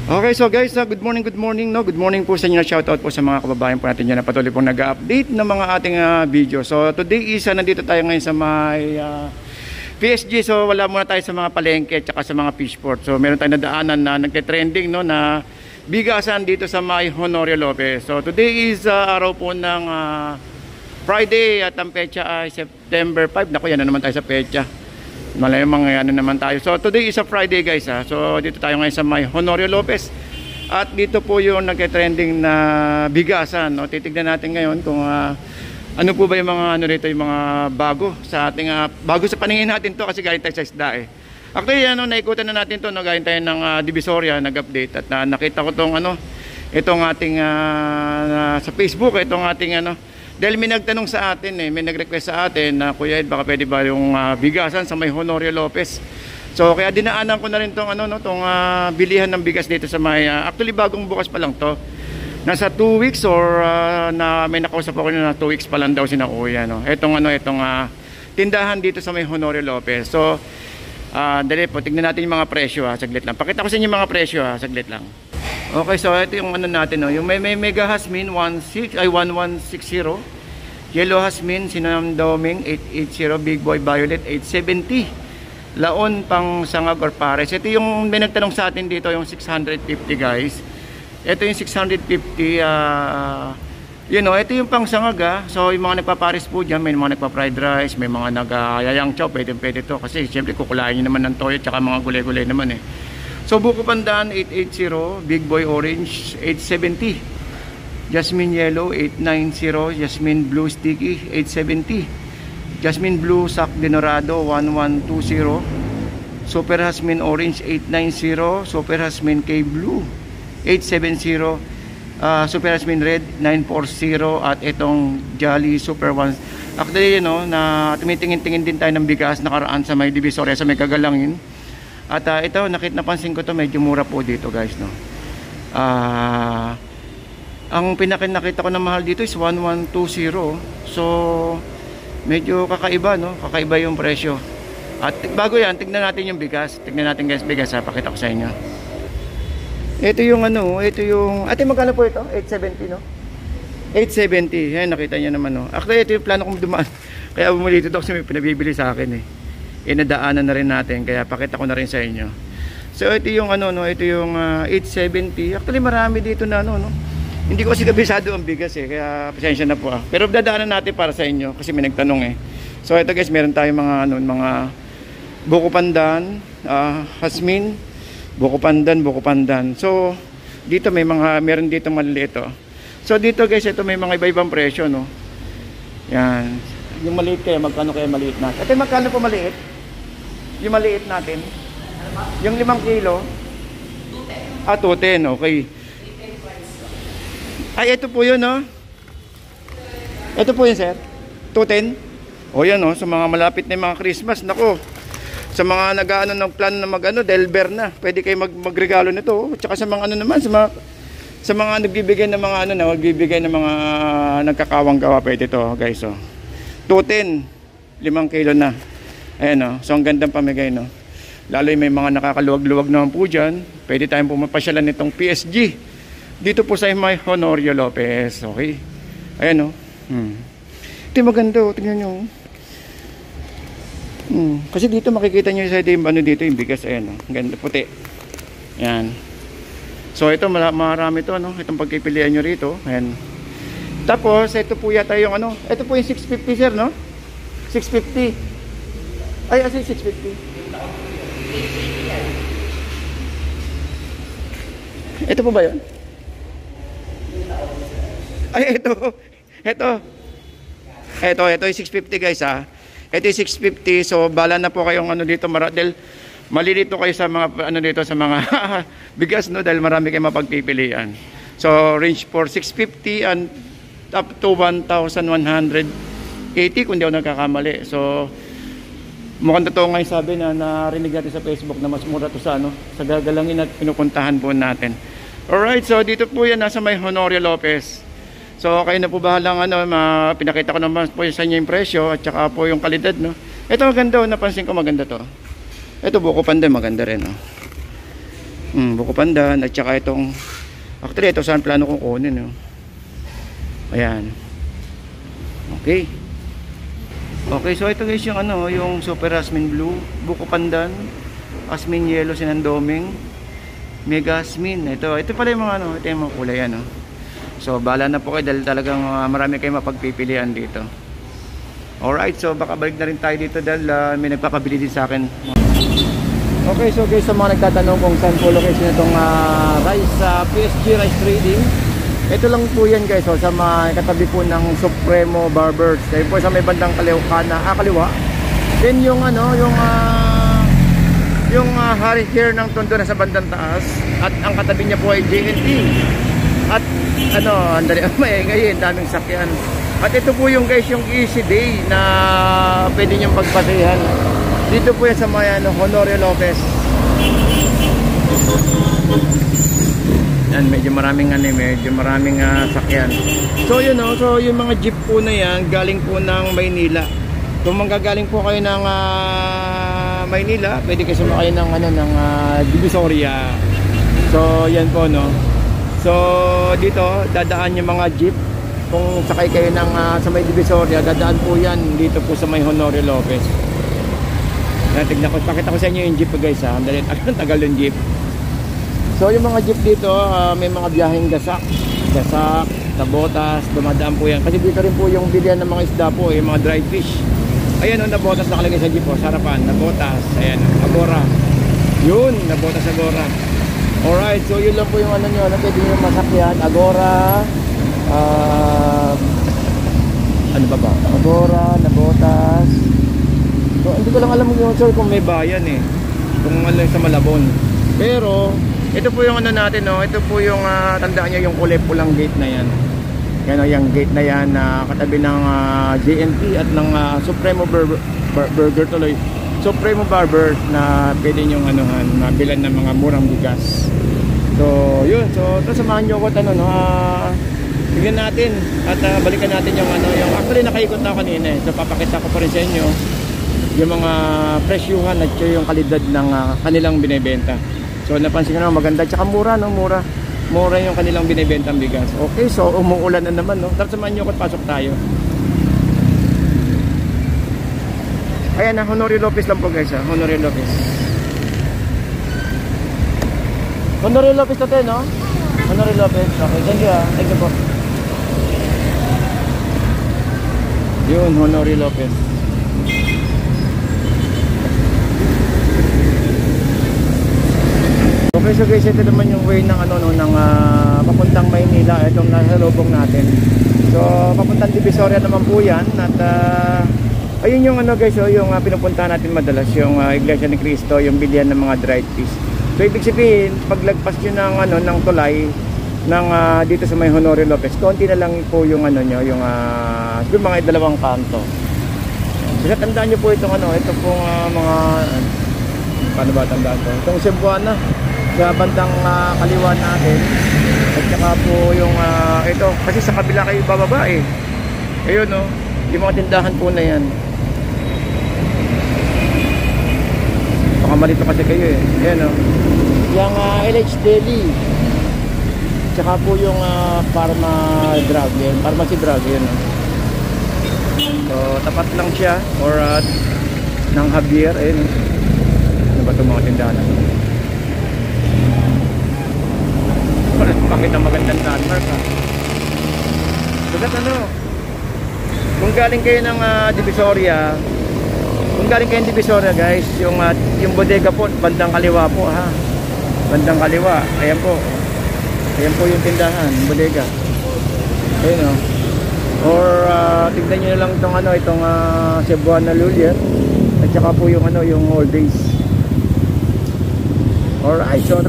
Okay, so guys, good morning, no? Good morning po sa inyo. Shoutout po sa mga kababayan po natin dyan na patuloy pong nag-update ng mga ating video. So today is, nandito tayo ngayon sa may PSG. So wala muna tayo sa mga palengke at sa mga fishport. So meron tayong nadaanan na nagte-trending, no, na bigasan dito sa may Honorio Lopez. So today is araw po ng Friday at ang petsa ay September 5. Naku, yan na naman tayo sa petsa. Malayang mga ano naman tayo. So today is a Friday, guys, ha. So dito tayo ngayon sa may Honorio Lopez. At dito po yung nagke-trending na bigasan, no. Titignan natin ngayon kung ano po ba yung mga ano dito, yung mga bago sa ating bago sa paningin natin to, kasi galing tayo sa isda eh. Actually, naikutan na natin to, no, galing tayo ng Divisoria, nag-update at nakita ko tong itong ating sa Facebook, itong ating dahil may nagtanong sa atin may nag-request sa atin na Kuya Ed, baka pwede ba yung bigasan sa may Honorio Lopez. So kaya dinaanan ko na rin tong tong bilihan ng bigas dito sa may actually bagong bukas pa lang to. Nasa 2 weeks or na may nakausap ako na 2 weeks pa lang daw si na Kuya, no. Itong tindahan dito sa may Honorio Lopez. So dali po, tignan natin yung mga presyo, saglit lang. Pakita ko sa inyo yung mga presyo, saglit lang. Okay, so ito yung natin, no. Yung may Mega Hasmin 1160, Yellow Hasmin Sinam Doming 880, Big Boy Violet 870, Laon pang sangag or pares. Ito yung may nagtanong sa atin dito, yung 650, guys. Ito yung 650, ito yung pang sangag, So yung mga nagpapares po dyan, may mga nagpa-fried rice, may mga nag-yayang chow, pwede to. Kasi siyempre kukulain nyo naman ng toyo tsaka mga gulay-gulay naman eh. So buko pandan 880, Big Boy Orange 870, Jasmine Yellow 890, Jasmine Blue Sticky 870, Jasmine Blue Sac Denorado 1120, Super Jasmine Orange 890, Super Jasmine K Blue 870, Super Jasmine Red 940, at itong Jolly Super 1. Actually, na tumitingin-tingin din tayo ng bigas nakaraan sa may Divisoria, sa may Kagalangin. At ito, napansin ko to, medyo mura po dito, guys, no. Ang nakita ko na mahal dito is 1120. So medyo kakaiba, no, kakaiba yung presyo. At bago yan, tignan natin yung bigas. Tignan natin, guys, bigas, pakita ko sa inyo. Ito yung ito yung, ate, magkano po ito? 870, no? 870, yan, nakita nyo naman, no. Actually, ito yung plano kong dumaan. Kaya bumuli dito kasi may pinabibili sa akin eh. Inadaanan na rin natin, kaya pakita ko na rin sa inyo. So ito yung ito yung 870. Actually marami dito na no. Hindi ko kasi kabisado ang bigas eh, kaya pasensya na po Pero dadaanan natin para sa inyo kasi may nagtanong eh. So ito, guys, meron tayong mga buko pandan, hasmin, buko pandan. So dito meron dito maliliit So dito, guys, ito may mga iba-ibang presyo, no. Yan. Yung maliit kaya magkano kaya maliit natin? Ate, magkano po maliit? Yung maliit natin, yung 5 kilo, 210, okay. Ay, ito po yun, no? Ito po yun, sir, 210. O yan, no, sa mga malapit na mga Christmas, nako, sa mga nag-ano ng plan na Delver na, pwede kayo magregalo nito. Tsaka sa mga naman, sa mga nagbibigay ng mga nagbibigay ng mga nagkakawang-gawa, pwede ito, guys, 210, 5 kilo na. Ayan, so ang gandang pamigay, no. Lalo may mga nakakaluwag-luwag naman po dyan. Pwede tayong pumapasyalan nitong PSG dito po sa may Honorio Lopez. Okay, ayan, no. Ito maganda, tingnan nyo. Kasi dito makikita nyo sa yung dito yung bigas. Ayan, no. Ganda, puti. Ayan. So ito marami to, no, itong pagpipilian nyo rito. Ayan. Tapos ito po yata yung ito po yung 650, sir, no? 650. Ay, asa 650? Ito po ba yun? Ay, ito yung 650, guys, Ito yung 650. So bala na po kayong dito, dahil malilito kayo sa mga dito sa mga bigas, no, dahil marami kayong mapagpipilian. So range for 650 and up to 1,180 kung di ako nagkakamali. So mukhang totoo nga yung sabi na narinig natin sa Facebook na mas mura to sa sa Gagalangin at pinupuntahan po natin. Alright, so dito po yan, nasa may Honorio Lopez. So kayo na po bahalang pinakita ko naman po sa inyo yung presyo at saka po yung kalidad, no. Ito maganda, napansin ko maganda to. Ito buko pandan, maganda rin, Buko Pandan at saka itong, actually ito saan plano kong kunin, no? Ayan. Okay. Okay, so ito guys yung ano, yung Super Asmin Blue, Buko Pandan, Asmin Yellow, Sinandoming, Mega Asmin. Ito pala yung mga ano, ito yung mga kulay ano. So bahala na po kayo dahil talagang marami kayong mapagpipilian dito. Alright, so baka balik na rin tayo dito dahil may nagpapabili din sa akin. Okay, so guys, sa mga nagtatanong kung saan po location itong rice PSG Rice Trading, ito lang po yan guys, so, sa mga katabi po ng Supremo Barbers. Dahil po sa may bandang kaliwa. Then yung ano, yung Harry Hair ng Tondo na sa bandang taas, at ang katabi niya po ay JNT. At ano, andali maingay, daming sakyan. At ito po yung guys, yung Easy Day na pwede niyong pagpasehan. Dito po yan sa may ano, Honorio Lopez. Yan, medyo maraming sakyan. So yun know, so yung mga jeep po na yan galing po ng Maynila. Kung manggagaling po kayo ng Maynila, pwede kayo sumakay ng ano, ng Divisoria. So yan po no. So dito dadaan yung mga jeep. Kung sakay kayo ng sa may Divisoria, dadaan po yan dito po sa may Honorio Lopez. Tignan ko, pakita ko sa inyo yung jeep guys ha. Tagal yung jeep. So yung mga jeep dito, may mga biyaheng Gasak, Nabotas, dumadaan po yan. Kasi dito rin po yung bilihan ng mga isda po, yung mga dried fish. Ayan o, Nabotas nakalagay sa jeep po, sarapan, Nabotas, ayan, Agora. Yun, Nabotas Agora. Alright, so yun lang po yung ano nyo, pwede nyo masakyan, Agora, ano ba? Agora, Nabotas. So, hindi ko lang alam yung sir kung may bayan eh. Kung ano sa Malabon. Pero, ito po yung ano natin, no? Ito po yung, tandaan nyo yung kulay pulang gate na yan. Yan o, yung gate na yan, katabi ng JNT at ng Supremo Burger tuloy. Supremo Barber na pwede nyong anuhan, mabilan ng mga murang bigas. So, yun. So, ito samahan nyo ko at ano, no? Tignan natin at balikan natin yung ano, yung actually nakaikot na kanina eh. So, papakita ko pa rin sa inyo yung mga presyuhan at yung kalidad ng kanilang binebenta. So napansin ko naman maganda tsaka mura no, mura yung kanilang binebentang bigas. Okay, so umuulan na naman no. Tara samahan niyo ako at pasok tayo. Ayan na, Honorio Lopez lang po guys ha, Honorio Lopez. Honorio Lopez natin no? Honorio Lopez, okay, thank you ha, thank you po. Yun, Honorio Lopez. Okay, so guys, ito naman yung way ng ano no, ng papuntang Maynila, itong nasa lubong natin. So papuntang Divisoria naman po yan at ayun yung ano guys, yung pinupuntahan natin madalas, yung Iglesia ni Cristo, yung bilihan ng mga dried fish. So ibig sabihin, paglagpas nyo ng ano, ng tulay ng dito sa may Honorio Lopez, konti na lang po yung ano nyo, yung mga dalawang kanto. Kasi tandaan nyo po itong ano, ito pong mga paano ba tandaan ko? Itong Cebuana sa bandang kaliwa natin at saka po yung ito kasi sa kabila kayo bababa eh. Ayun no, yung mga tindahan po na yan. Baka malito kasi kayo eh. Ayan no, yung LH Deli tsaka po yung Pharmacy Drug yun no. So tapat lang siya or ng Javier. Ayun ano ba itong mga tindahan na pakita magandang landmark ha. Bagat ano, kung galing kayo ng Divisoria, guys, yung bodega po bandang kaliwa po ha, bandang kaliwa, ayan po yung tindahan, bodega, ayun o. Or tignan nyo na lang itong ano, itong Cebuana Lulier at saka po yung ano, yung All Days. Alright, so